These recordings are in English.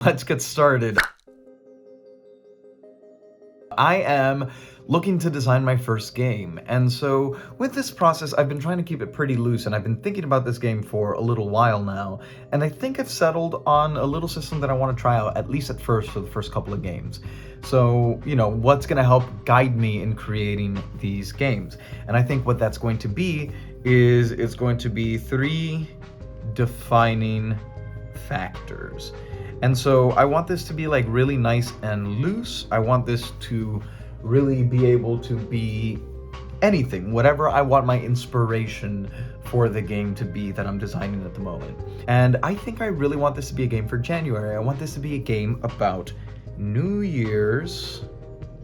Let's get started. I am looking to design my first game, and so with this process I've been trying to keep it pretty loose, and I've been thinking about this game for a little while now, and I think I've settled on a little system that I want to try out, at least at first, for the first couple of games. So, what's going to help guide me in creating these games? And I think what that's going to be is it's going to be 3 defining factors. And so I want this to be like really nice and loose. I want this to really be able to be anything, whatever I want my inspiration for the game to be that I'm designing at the moment. And I think I really want this to be a game for January. I want this to be a game about New Year's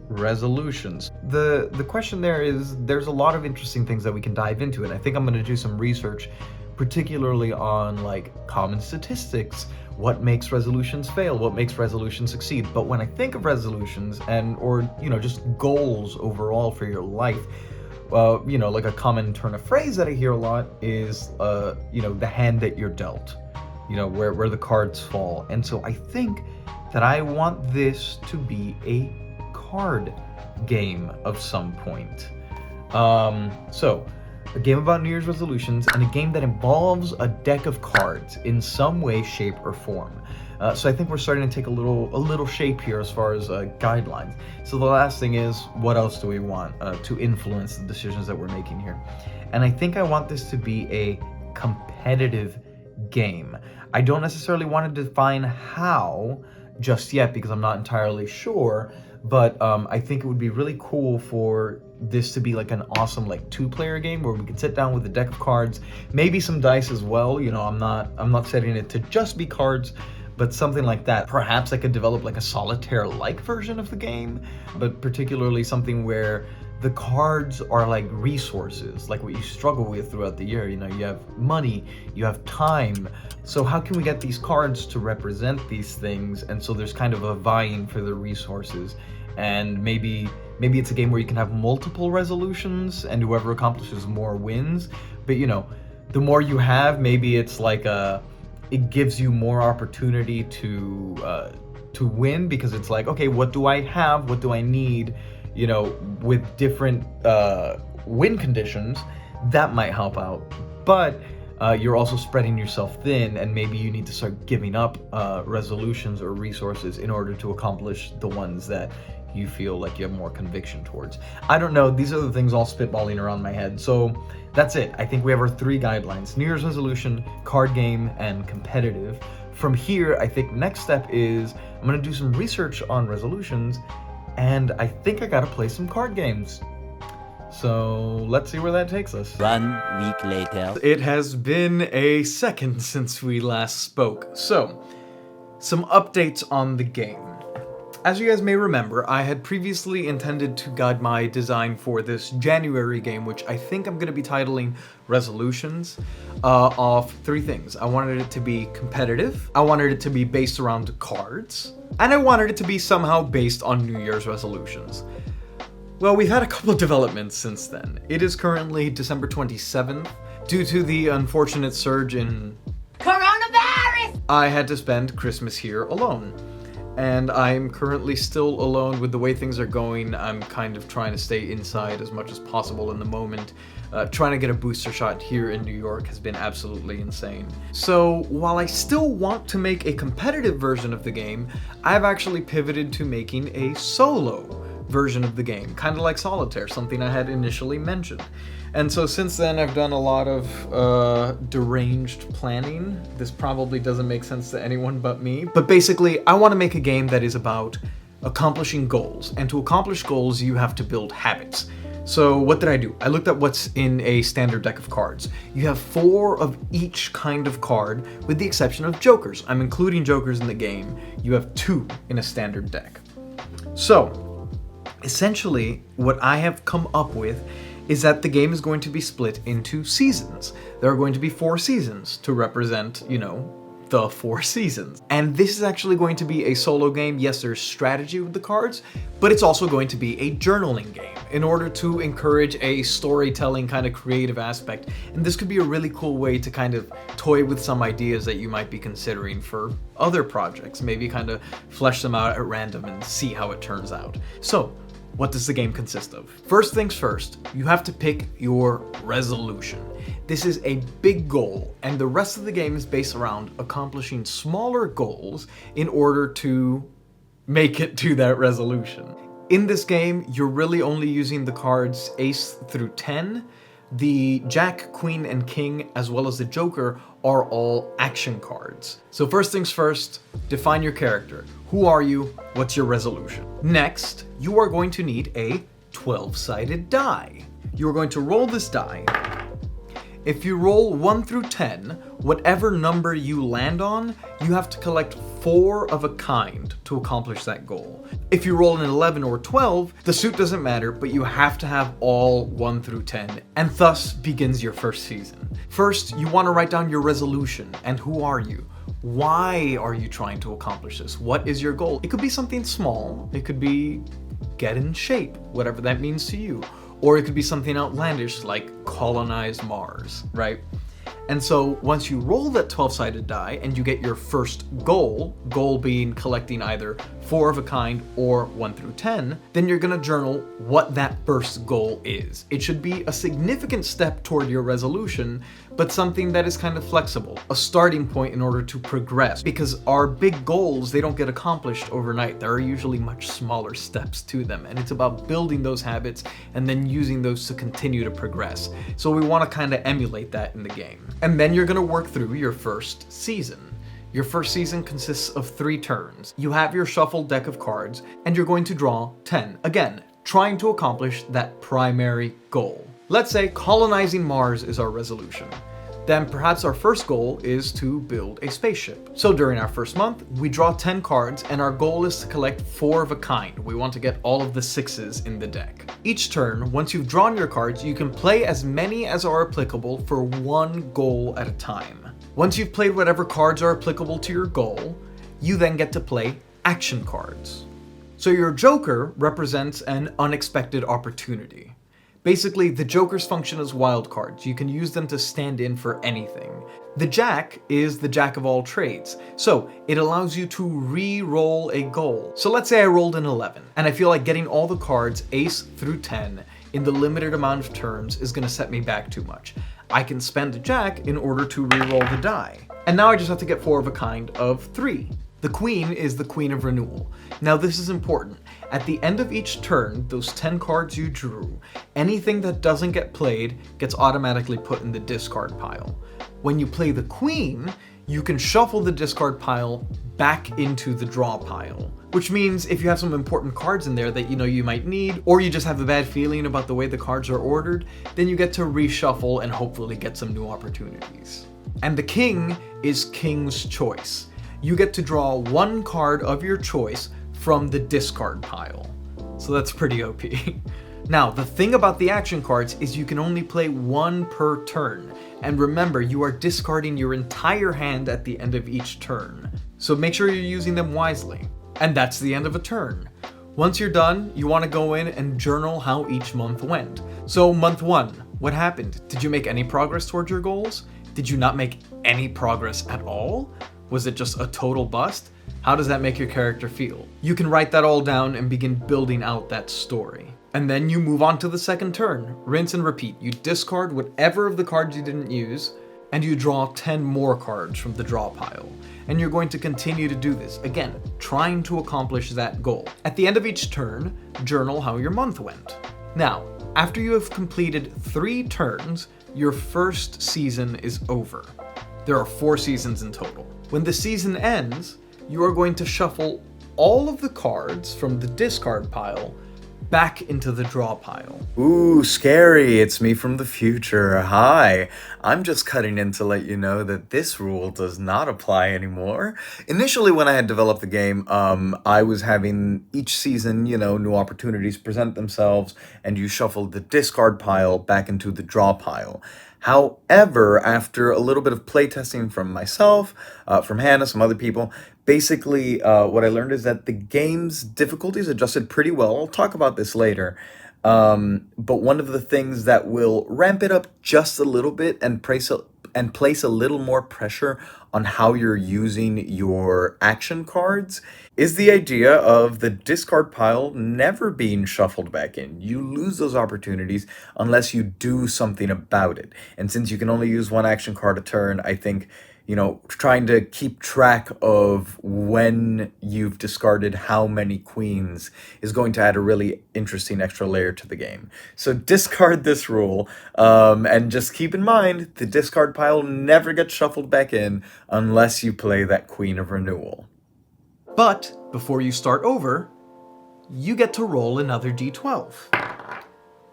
resolutions. The question there is, there's a lot of interesting things that we can dive into, and I think I'm going to do some research particularly on like common statistics, what makes resolutions fail, what makes resolutions succeed. But when I think of resolutions or just goals overall for your life, like a common turn of phrase that I hear a lot is the hand that you're dealt, where the cards fall. And so I think that I want this to be a card game of some point. So a game about New Year's resolutions, and a game that involves a deck of cards in some way, shape, or form. So I think we're starting to take a little shape here as far as guidelines. So the last thing is, what else do we want to influence the decisions that we're making here? And I think I want this to be a competitive game. I don't necessarily want to define how just yet because I'm not entirely sure, but I think it would be really cool for this to be like an awesome 2-player game where we could sit down with a deck of cards, maybe some dice as well. I'm not setting it to just be cards, but something like that. Perhaps I could develop like a solitaire-like version of the game, but particularly something where the cards are like resources, like what you struggle with throughout the year. You have money, you have time. So how can we get these cards to represent these things? And so there's kind of a vying for the resources. And maybe it's a game where you can have multiple resolutions and whoever accomplishes more wins. But the more you have, maybe it's like it gives you more opportunity to win, because it's like, okay, what do I have? What do I need? With different win conditions, that might help out. But you're also spreading yourself thin, and maybe you need to start giving up resolutions or resources in order to accomplish the ones that you feel like you have more conviction towards. I don't know, these are the things all spitballing around my head. So that's it. I think we have our 3 guidelines: New Year's resolution, card game, and competitive. From here, I think next step is I'm gonna do some research on resolutions, and I think I gotta play some card games. So let's see where that takes us. 1 week later. It has been a second since we last spoke. So, some updates on the game. As you guys may remember, I had previously intended to guide my design for this January game, which I think I'm going to be titling Resolutions, of 3 things. I wanted it to be competitive, I wanted it to be based around cards, and I wanted it to be somehow based on New Year's resolutions. Well, we've had a couple of developments since then. It is currently December 27th. Due to the unfortunate surge in coronavirus, I had to spend Christmas here alone. And I'm currently still alone with the way things are going. I'm kind of trying to stay inside as much as possible in the moment. Trying to get a booster shot here in New York has been absolutely insane. So while I still want to make a competitive version of the game, I've actually pivoted to making a solo version of the game, kind of like Solitaire, something I had initially mentioned. And so since then, I've done a lot of deranged planning. This probably doesn't make sense to anyone but me. But basically, I want to make a game that is about accomplishing goals. And to accomplish goals, you have to build habits. So what did I do? I looked at what's in a standard deck of cards. You have 4 of each kind of card, with the exception of jokers. I'm including jokers in the game. You have 2 in a standard deck. So, essentially, what I have come up with is that the game is going to be split into seasons. There are going to be 4 seasons to represent, the 4 seasons. And this is actually going to be a solo game. Yes, there's strategy with the cards, but it's also going to be a journaling game in order to encourage a storytelling kind of creative aspect. And this could be a really cool way to kind of toy with some ideas that you might be considering for other projects. Maybe kind of flesh them out at random and see how it turns out. So, what does the game consist of? First things first, you have to pick your resolution. This is a big goal, and the rest of the game is based around accomplishing smaller goals in order to make it to that resolution. In this game, you're really only using the cards Ace through 10. The Jack, Queen, and King, as well as the Joker, are all action cards. So first things first, define your character. Who are you? What's your resolution? Next, you are going to need a 12-sided die. You are going to roll this die. If you roll 1 through 10, whatever number you land on, you have to collect 4 of a kind to accomplish that goal. If you roll an 11 or 12, the suit doesn't matter, but you have to have all 1 through 10, and thus begins your first season. First, you want to write down your resolution, and who are you? Why are you trying to accomplish this? What is your goal? It could be something small. It could be get in shape, whatever that means to you. Or it could be something outlandish like colonize Mars, right? And so once you roll that 12-sided die and you get your first goal being collecting either 4 of a kind or 1 through 10, then you're gonna journal what that first goal is. It should be a significant step toward your resolution, but something that is kind of flexible, a starting point in order to progress, because our big goals, they don't get accomplished overnight. There are usually much smaller steps to them, and it's about building those habits and then using those to continue to progress. So we want to kind of emulate that in the game. And then you're going to work through your first season. Your first season consists of 3 turns. You have your shuffled deck of cards, and you're going to draw 10. Again, trying to accomplish that primary goal. Let's say colonizing Mars is our resolution. Then perhaps our first goal is to build a spaceship. So during our first month, we draw 10 cards, and our goal is to collect 4 of a kind. We want to get all of the 6s in the deck. Each turn, once you've drawn your cards, you can play as many as are applicable for 1 goal at a time. Once you've played whatever cards are applicable to your goal, you then get to play action cards. So your Joker represents an unexpected opportunity. Basically, the Jokers function as wild cards. You can use them to stand in for anything. The Jack is the Jack of all trades, so it allows you to re-roll a goal. So let's say I rolled an 11, and I feel like getting all the cards Ace through 10 in the limited amount of turns is going to set me back too much. I can spend a Jack in order to re-roll the die. And now I just have to get 4 of a kind of 3. The Queen is the Queen of Renewal. Now this is important. At the end of each turn, those 10 cards you drew, anything that doesn't get played gets automatically put in the discard pile. When you play the Queen, you can shuffle the discard pile back into the draw pile. Which means if you have some important cards in there that you know you might need, or you just have a bad feeling about the way the cards are ordered, then you get to reshuffle and hopefully get some new opportunities. And the King is King's Choice. You get to draw 1 card of your choice from the discard pile. So that's pretty OP. Now, the thing about the action cards is you can only play 1 per turn. And remember, you are discarding your entire hand at the end of each turn. So make sure you're using them wisely. And that's the end of a turn. Once you're done, you want to go in and journal how each month went. So month 1, what happened? Did you make any progress towards your goals? Did you not make any progress at all? Was it just a total bust? How does that make your character feel? You can write that all down and begin building out that story. And then you move on to the second turn. Rinse and repeat. You discard whatever of the cards you didn't use, and you draw 10 more cards from the draw pile. And you're going to continue to do this, again, trying to accomplish that goal. At the end of each turn, journal how your month went. Now, after you have completed 3 turns, your first season is over. There are 4 seasons in total. When the season ends, you are going to shuffle all of the cards from the discard pile back into the draw pile. Ooh, scary. It's me from the future. Hi. I'm just cutting in to let you know that this rule does not apply anymore. Initially, when I had developed the game, I was having each season, new opportunities present themselves, and you shuffled the discard pile back into the draw pile. However, after a little bit of playtesting from myself, from Hannah, some other people, basically what I learned is that the game's difficulties adjusted pretty well. I'll talk about this later. But one of the things that will ramp it up just a little bit and place a little more pressure on how you're using your action cards is the idea of the discard pile never being shuffled back in. You lose those opportunities unless you do something about it. And since you can only use one action card a turn, I think trying to keep track of when you've discarded how many queens is going to add a really interesting extra layer to the game. So discard this rule, and just keep in mind the discard pile never gets shuffled back in unless you play that Queen of Renewal. But before you start over, you get to roll another d12.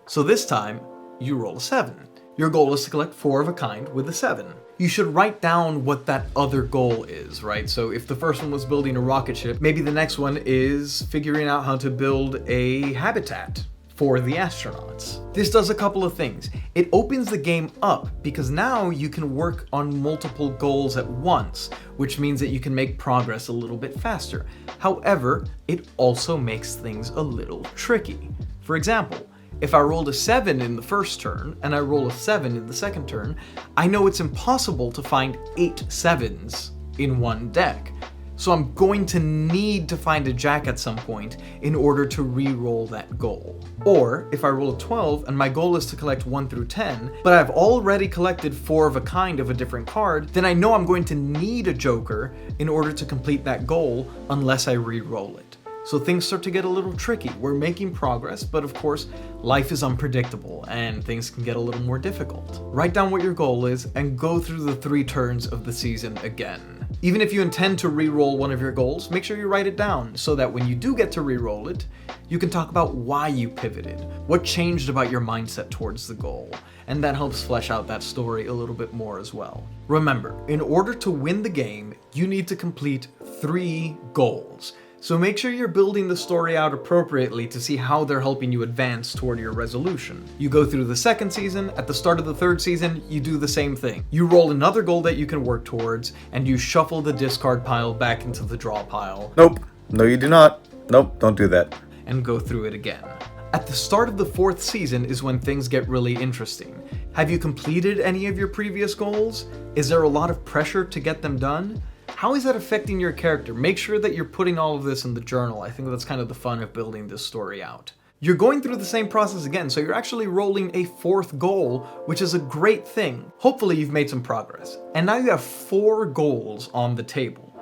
So this time, you roll a 7. Your goal is to collect 4 of a kind with a 7. You should write down what that other goal is, right? So if the first one was building a rocket ship, maybe the next one is figuring out how to build a habitat for the astronauts. This does a couple of things. It opens the game up because now you can work on multiple goals at once, which means that you can make progress a little bit faster. However, it also makes things a little tricky. For example, if I rolled a 7 in the first turn, and I roll a 7 in the second turn, I know it's impossible to find 8 7s in one deck. So I'm going to need to find a jack at some point in order to re-roll that goal. Or, if I roll a 12 and my goal is to collect 1 through 10, but I've already collected 4 of a kind of a different card, then I know I'm going to need a joker in order to complete that goal unless I re-roll it. So things start to get a little tricky. We're making progress, but of course, life is unpredictable and things can get a little more difficult. Write down what your goal is and go through the 3 turns of the season again. Even if you intend to re-roll one of your goals, make sure you write it down so that when you do get to re-roll it, you can talk about why you pivoted, what changed about your mindset towards the goal, and that helps flesh out that story a little bit more as well. Remember, in order to win the game, you need to complete 3 goals. So make sure you're building the story out appropriately to see how they're helping you advance toward your resolution. You go through the second season, at the start of the third season, you do the same thing. You roll another goal that you can work towards, and you shuffle the discard pile back into the draw pile. Nope. No, you do not. Nope, don't do that. And go through it again. At the start of the 4th season is when things get really interesting. Have you completed any of your previous goals? Is there a lot of pressure to get them done? How is that affecting your character? Make sure that you're putting all of this in the journal. I think that's kind of the fun of building this story out. You're going through the same process again, so you're actually rolling a 4th goal, which is a great thing. Hopefully you've made some progress. And now you have 4 goals on the table.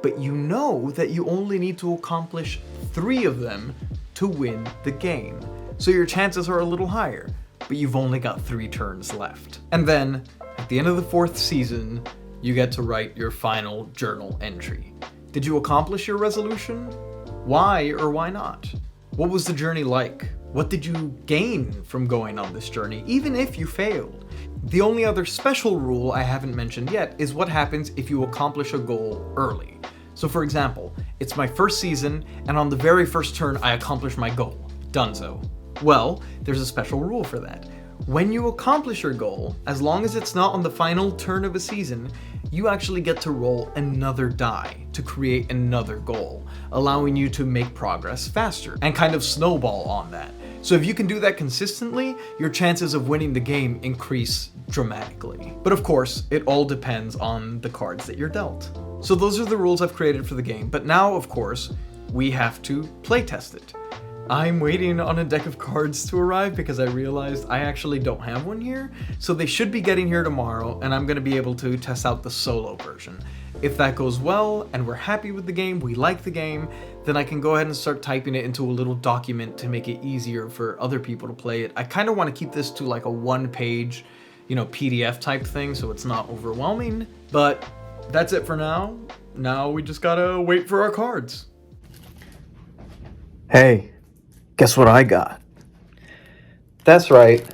But you know that you only need to accomplish 3 of them to win the game. So your chances are a little higher, but you've only got 3 turns left. And then, at the end of the 4th season, you get to write your final journal entry. Did you accomplish your resolution? Why or why not? What was the journey like? What did you gain from going on this journey, even if you failed? The only other special rule I haven't mentioned yet is what happens if you accomplish a goal early. So for example, it's my first season, and on the very first turn I accomplish my goal. Donezo. Well, there's a special rule for that. When you accomplish your goal, as long as it's not on the final turn of a season, you actually get to roll another die to create another goal, allowing you to make progress faster and kind of snowball on that. So if you can do that consistently, your chances of winning the game increase dramatically. But of course, it all depends on the cards that you're dealt. So those are the rules I've created for the game, but now, of course, we have to playtest it. I'm waiting on a deck of cards to arrive because I realized I actually don't have one here, so they should be getting here tomorrow, and I'm going to be able to test out the solo version. If that goes well, and we're happy with the game, we like the game, then I can go ahead and start typing it into a little document to make it easier for other people to play it. I kind of want to keep this to like a 1-page, PDF type thing, so it's not overwhelming, but that's it for now. Now we just gotta wait for our cards. Hey, guess what I got? That's right.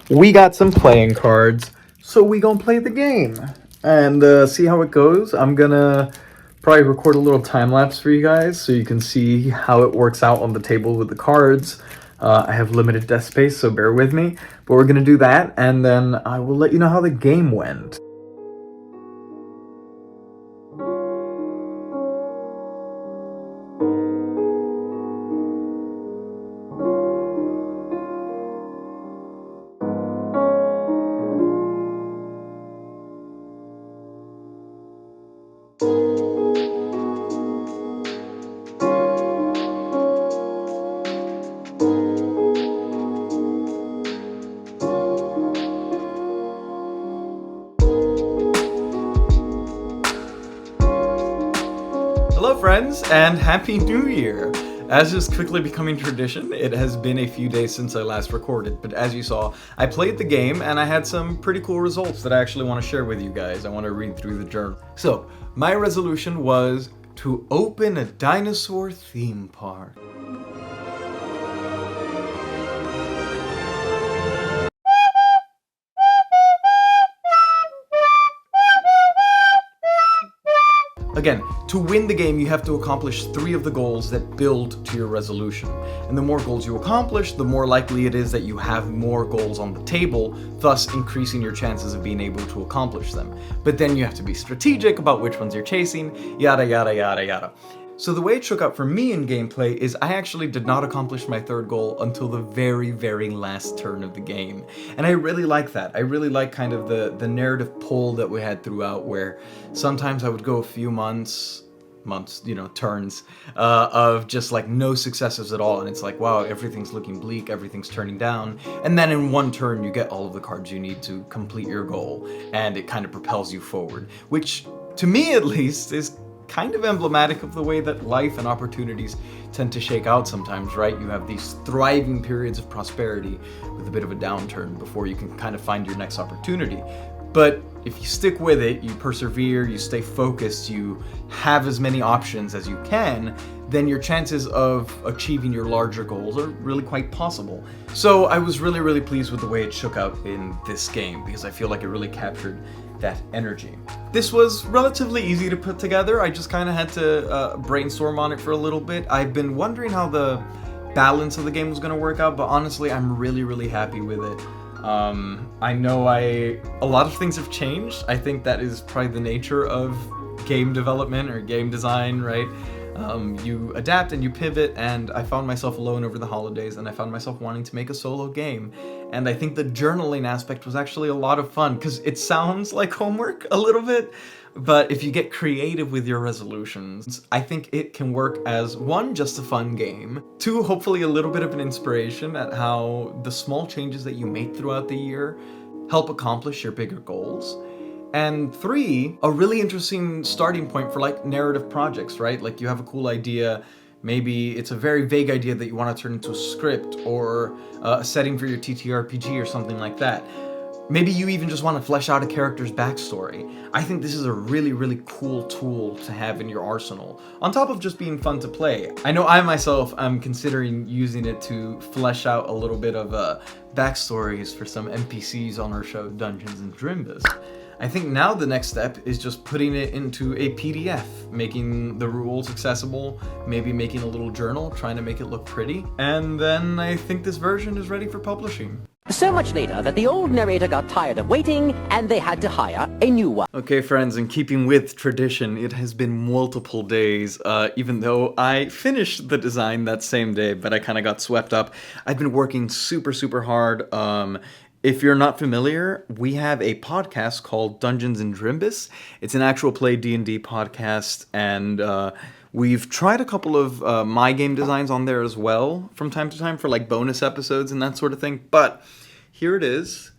We got some playing cards, so we gonna play the game and see how it goes. I'm gonna probably record a little time lapse for you guys so you can see how it works out on the table with the cards. I have limited desk space, so bear with me. But we're going to do that, and then I will let you know how the game went. Hello friends, and Happy New Year! As is quickly becoming tradition, it has been a few days since I last recorded, but as you saw, I played the game and I had some pretty cool results that I actually want to share with you guys. I want to read through the journal. So, my resolution was to open a dinosaur theme park. Again, to win the game, you have to accomplish 3 of the goals that build to your resolution. And the more goals you accomplish, the more likely it is that you have more goals on the table, thus increasing your chances of being able to accomplish them. But then you have to be strategic about which ones you're chasing, yada yada yada yada. So the way it shook out for me in gameplay is I actually did not accomplish my 3rd goal until the very, very last turn of the game. And I really like that. I really like kind of the narrative pull that we had throughout, where sometimes I would go a few turns of just like no successes at all, and it's like, wow, everything's looking bleak, everything's turning down, and then in one turn you get all of the cards you need to complete your goal, and it kind of propels you forward, which to me at least is kind of emblematic of the way that life and opportunities tend to shake out sometimes, right? You have these thriving periods of prosperity with a bit of a downturn before you can kind of find your next opportunity. But if you stick with it, you persevere, you stay focused, you have as many options as you can, then your chances of achieving your larger goals are really quite possible. So I was really, really pleased with the way it shook out in this game, because I feel like it really captured that energy. This was relatively easy to put together. I just kind of had to brainstorm on it for a little bit. I've been wondering how the balance of the game was going to work out, but honestly, I'm really, really happy with it. I know a lot of things have changed. I think that is probably the nature of game development or game design, right? You adapt and you pivot, and I found myself alone over the holidays, and I found myself wanting to make a solo game. And I think the journaling aspect was actually a lot of fun, because it sounds like homework a little bit, but if you get creative with your resolutions, I think it can work as 1, just a fun game, 2, hopefully a little bit of an inspiration at how the small changes that you make throughout the year help accomplish your bigger goals, and 3, a really interesting starting point for like narrative projects, right? Like you have a cool idea, maybe it's a very vague idea that you want to turn into a script or a setting for your TTRPG or something like that. Maybe you even just want to flesh out a character's backstory. I think this is a really, really cool tool to have in your arsenal, on top of just being fun to play. I know I myself am considering using it to flesh out a little bit of backstories for some NPCs on our show, Dungeons and Drimbus. I think now the next step is just putting it into a PDF, making the rules accessible, maybe making a little journal, trying to make it look pretty, and then I think this version is ready for publishing. So much later that the old narrator got tired of waiting and they had to hire a new one. Okay friends, in keeping with tradition, it has been multiple days, even though I finished the design that same day, but I kind of got swept up. I've been working super, super hard. If you're not familiar, we have a podcast called Dungeons and Drimbus. It's an actual play D&D podcast, and we've tried a couple of my game designs on there as well from time to time for like bonus episodes and that sort of thing. But here it is.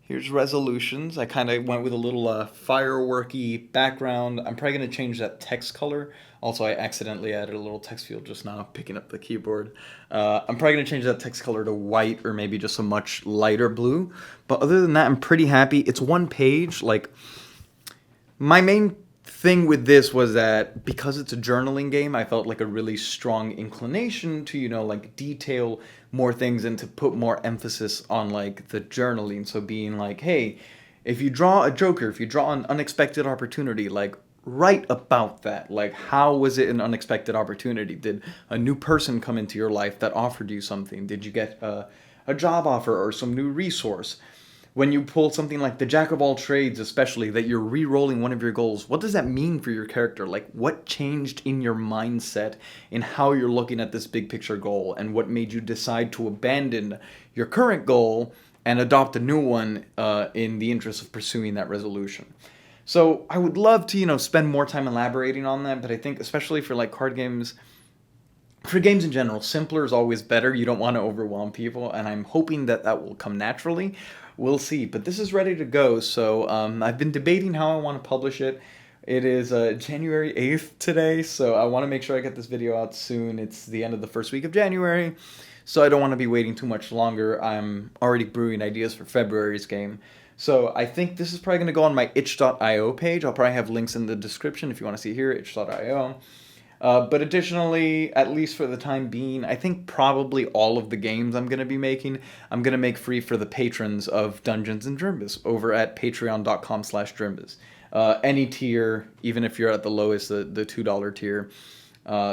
Here's resolutions. I kind of went with a little fireworky background. I'm probably going to change that text color. Also, I accidentally added a little text field just now, picking up the keyboard. I'm probably going to change that text color to white or maybe just a much lighter blue. But other than that, I'm pretty happy. It's one page. Like, my main thing with this was that because it's a journaling game, I felt like a really strong inclination to, like detail more things and to put more emphasis on like the journaling. So being like, hey, if you draw a joker, if you draw an unexpected opportunity, like write about that. Like, how was it an unexpected opportunity? Did a new person come into your life that offered you something? Did you get a job offer or some new resource? When you pull something like the Jack of all trades, especially, that you're re-rolling one of your goals, what does that mean for your character? Like, what changed in your mindset in how you're looking at this big picture goal, and what made you decide to abandon your current goal and adopt a new one in the interest of pursuing that resolution? So I would love to, spend more time elaborating on that, but I think especially for like card games, for games in general, simpler is always better. You don't want to overwhelm people, and I'm hoping that that will come naturally. We'll see. But this is ready to go, so I've been debating how I want to publish it. It is January 8th today, so I want to make sure I get this video out soon. It's the end of the first week of January, so I don't want to be waiting too much longer. I'm already brewing ideas for February's game. So I think this is probably going to go on my itch.io page. I'll probably have links in the description if you want to see here, itch.io. But additionally, at least for the time being, I think probably all of the games I'm going to be making, I'm going to make free for the patrons of Dungeons and Drimbus over at patreon.com/Drimbus. Any tier, even if you're at the lowest, the $2 tier.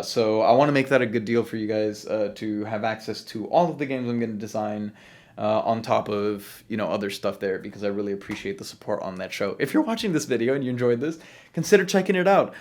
So I want to make that a good deal for you guys to have access to all of the games I'm going to design on top of, other stuff there, because I really appreciate the support on that show. If you're watching this video and you enjoyed this, consider checking it out.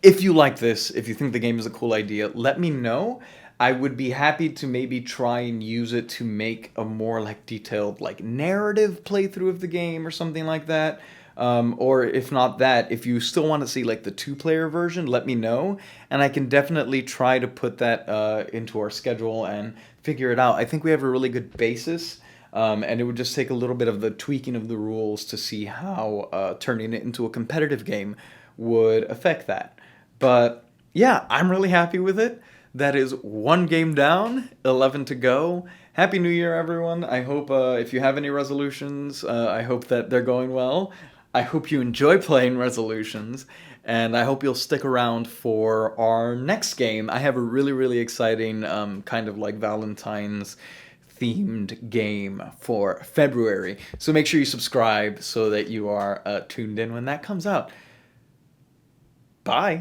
If you like this, if you think the game is a cool idea, let me know. I would be happy to maybe try and use it to make a more like detailed like narrative playthrough of the game or something like that. Or if not that, if you still want to see like the 2-player version, let me know, and I can definitely try to put that into our schedule and figure it out. I think we have a really good basis, and it would just take a little bit of the tweaking of the rules to see how turning it into a competitive game would affect that. But yeah, I'm really happy with it. That is 1 game down, 11 to go. Happy New Year, everyone. I hope if you have any resolutions, I hope that they're going well. I hope you enjoy playing resolutions, and I hope you'll stick around for our next game. I have a really, really exciting kind of like Valentine's themed game for February. So make sure you subscribe so that you are tuned in when that comes out. Bye.